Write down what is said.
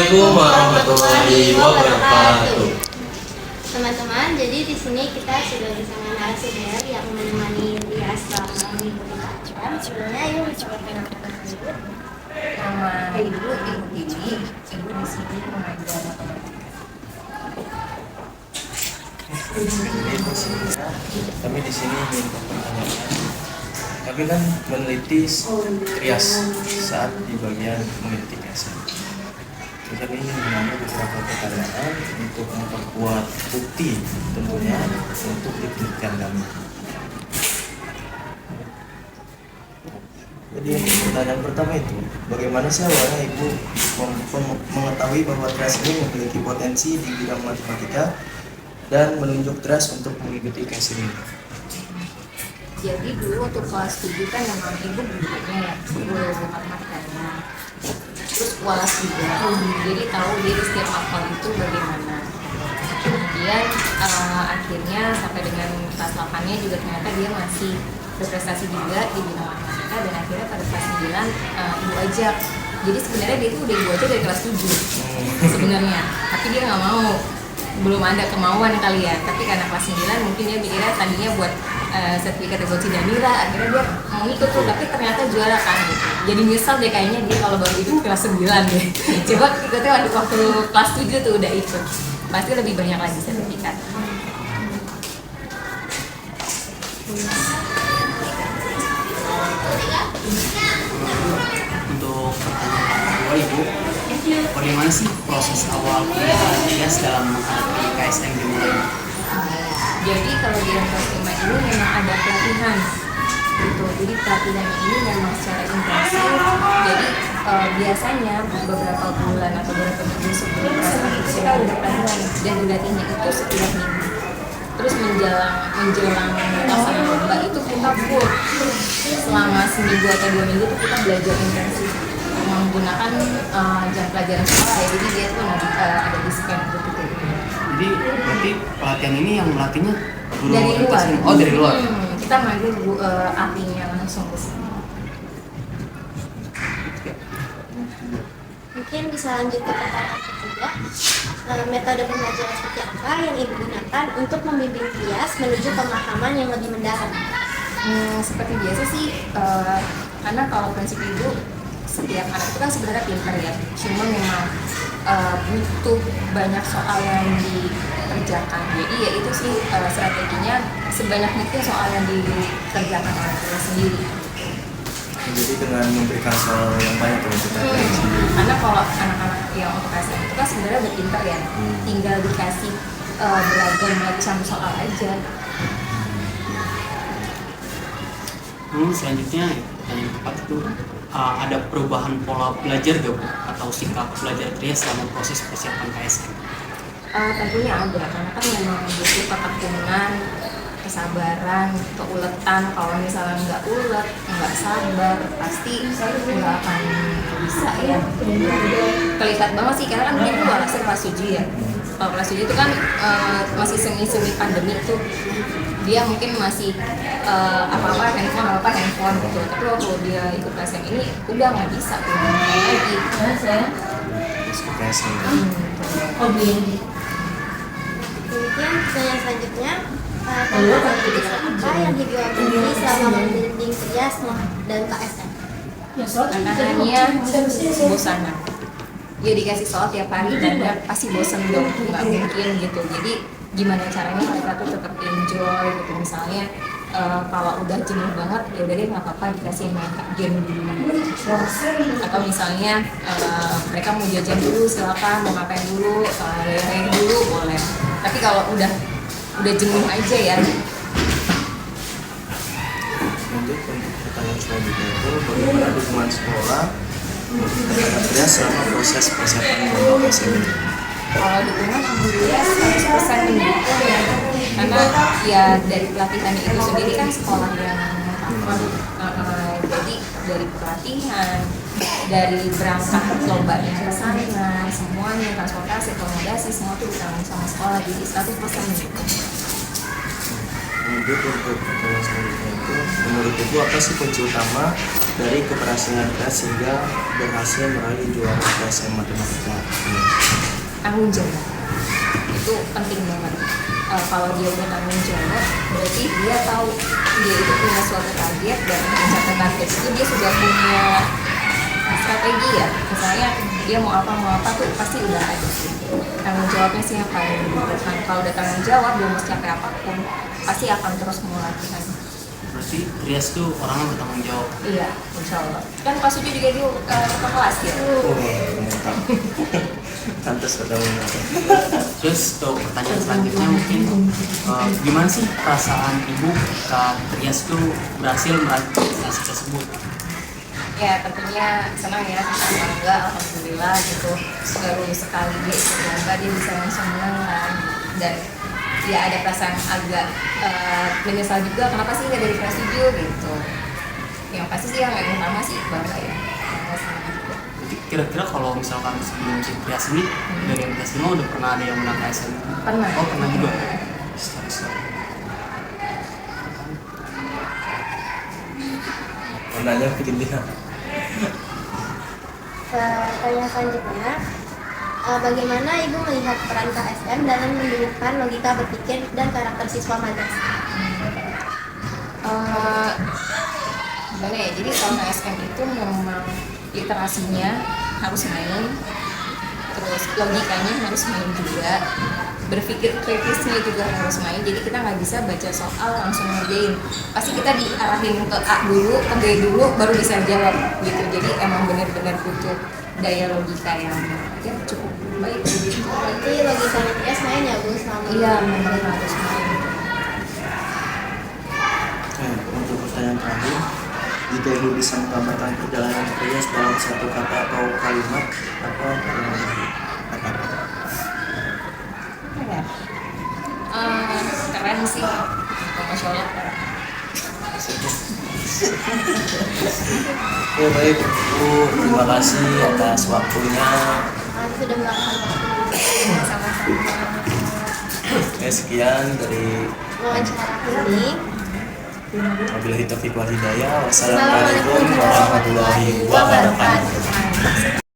Assalamualaikum warahmatullahi wabarakatuh. Teman-teman, jadi di sini kita sudah bersama narasumber yang menemani Ria selama mengikuti kajian. Sebelumnya, ayo mencoba perkenalkan dulu. Nama Ibu Tini. Ibu di sini mengajar Kami di sini ingin mempertanyakan. Kami kan meneliti trias saat di bagian meneliti KSM. Kami ingin mengambil beberapa pertanyaan untuk memperkuat bukti tentunya untuk penelitian kami. Jadi pertanyaan pertama itu, bagaimana sih awalnya Ibu mengetahui bahwa trias ini memiliki potensi di bidang matematika dan menunjuk trias untuk mengikuti KSM ini? Jadi dulu waktu kelas 7 kan memang Ibu gurunya ya, guru matematikanya. Terus kelas 3, jadi tahu dia di setiap hafal itu bagaimana. Kemudian akhirnya sampai dengan kelas 8-nya juga ternyata dia masih berprestasi juga di bidang matematika, dan akhirnya pada kelas 9 Ibu ajak. Jadi sebenarnya dia itu udah Ibu ajak dari kelas 7 sebenarnya, tapi dia nggak mau, belum ada kemauan kali ya. Tapi karena kelas 9 mungkin dia mikirnya tadinya buat sertifikat Ego Cidanira, akhirnya dia mau ikut tuh, tapi ternyata juara kan gitu. Jadi nyesal deh kayaknya dia kalau baru ikut kelas 9 deh. Coba ikutnya waktu kelas 7 tuh udah ikut, pasti lebih banyak lagi sertifikat. Untuk pertanyaan kedua Ibu, bagaimana sih proses awal trias dalam menghadapi KSM dimulai? Jadi kalau di kelas 5 ini memang ada pelatihan gitu. Jadi pelatihan ini memang secara intensif. Jadi biasanya beberapa bulan atau beberapa minggu sebelum pelaksanaan itu kita udah pelatihan, dan durasinya itu setiap minggu. Terus menjelang pelaksanaan lomba itu kita full selama seminggu atau 2 minggu itu kita belajar intensif menggunakan jam pelajaran sekolah ya. Jadi dia tuh ada dispen gitu. Jadi berarti pelatihan ini yang melatihnya guru Dari luar. Oh, dari luar. Kita manggil ahlinya langsung ke sini. Mungkin bisa lanjut ke pertanyaan ketiga. Metode pembelajaran seperti apa yang Ibu gunakan untuk membimbing trias menuju pemahaman yang lebih mendalam? Seperti biasa sih, karena kalau prinsip Ibu, setiap anak itu kan sebenarnya pintar ya, cuma memang butuh banyak soal yang dikerjakan. Jadi ya itu sih strateginya, sebanyak mungkin soal yang dikerjakan oleh dia sendiri. Jadi dengan memberikan soal yang banyak untuk kita sendiri. Karena kalau anak-anak yang untuk KSM itu kan sebenarnya udah pintar ya, tinggal dikasih beragam macam soal aja. Selanjutnya pertanyaan keempat itu, ada perubahan pola belajar gak Bu? Atau sikap belajar trias selama proses persiapan KSM? Tentunya ada, karena kan memang butuh ketekunan, kesabaran, keuletan. Kalau misalnya nggak ulet, nggak sabar, pasti nggak akan bisa ya. Kelihatan banget sih, karena kan itu walaupun kelas 7 ya. Kalau kelas 7 itu kan masih semi pandemi tuh, dia mungkin masih apa-apa handphone gitu. Tapi waktu dia ikut KSM ini udah nggak bisa tuh lagi. Masuk KSM. Kemudian pertanyaan selanjutnya, tentang aktivitas apa yang Ibu ambil selama membimbing trias dan KSM? Tantangannya bosanan. Dia dikasih soal tiap hari dan dia pasti bosan dong, nggak mungkin gitu. Jadi gimana caranya mereka tuh tetap enjoy gitu. Misalnya kalau udah jenuh banget, ya udah deh nggak apa-apa dikasih main game dulu. Atau misalnya mereka mau jajan dulu, silakan, mau ngapain dulu, main dulu boleh. Tapi kalau udah jenuh aja ya. Untuk pertanyaan selanjutnya itu, bagaimana dukungan sekolah terhadap trias selama proses persiapan lomba KSM ini? Kalau dukungan alhamdulillah 100% mendukung ya, karena ya dari pelatihan itu sendiri kan sekolah yang jadi dari pelatihan, dari berangkat lombanya ke sana, semuanya transportasi, akomodasi, semua tuh ditanggung sama sekolah, jadi 100% mendukung. Lanjut untuk pertanyaan selanjutnya itu, menurut Ibu apa sih kunci utama dari keberhasilan Trias sehingga berhasil meraih juara PSM Matematika? Tanggung jawab itu penting banget. Kalau dia udah tanggung jawab, berarti dia tahu dia itu punya suatu target dan mencapai target itu dia sudah punya strategi ya. Misalnya dia mau apa tuh pasti udah ada. Tanggung jawabnya siapa yang dibutuhkan. Kalau udah tanggung jawab, dia mau capai apapun pasti akan terus melakukan. Berarti Trias tuh orangnya bertanggung jawab. Iya, insya Allah. Kan Pak Suju juga dia ketua kelas ya. Oh, mantap. Pantas ketemu. Terus pertanyaan selanjutnya mungkin gimana sih perasaan ibu ketika Trias tuh berhasil meraih prestasi tersebut? Ya tentunya senang ya, senang bangga, alhamdulillah gitu. Baru sekali dia ikut lomba dia bisa langsung menang kan. Dan ya ada perasaan agak menyesal juga kenapa sih nggak dari Prasidio gitu. Yang pasti sih yang utama sih bangga ya. Bangga sama ibu. Jadi kira-kira kalau misalkan sebelum si Trias ini dari MTS 5 udah pernah ada yang menang KSM? Pernah. Oh pernah juga. Menanya bikin dia. Pertanyaan selanjutnya, bagaimana Ibu melihat peran KSM dalam menumbuhkan logika berpikir dan karakter siswa madrasah? Gimana ya, jadi kalau KSM itu memang literasinya harus main, terus logikanya harus main juga, berpikir kritisnya juga harus main. Jadi kita nggak bisa baca soal langsung ngerjain, pasti kita diarahin ke A dulu, ke B dulu, baru bisa jawab gitu. Jadi emang benar-benar butuh daya logika yang ya cukup baik gitu. Berarti logikanya Trias main ya Bu selama Iya, memang harus main. Untuk pertanyaan terakhir, jika Ibu bisa menggambarkan perjalanan Trias dalam satu kata atau kalimat, apa kata-kata? Ya. Keren sih, Masya Allah. Ya baik Bu, terima kasih atas waktunya. sudah melakukan waktu Sama-sama. Sekian dari wawancara ini. Wabillahi taufiq wal hidayah. Wassalamualaikum warahmatullahi wabarakatuh.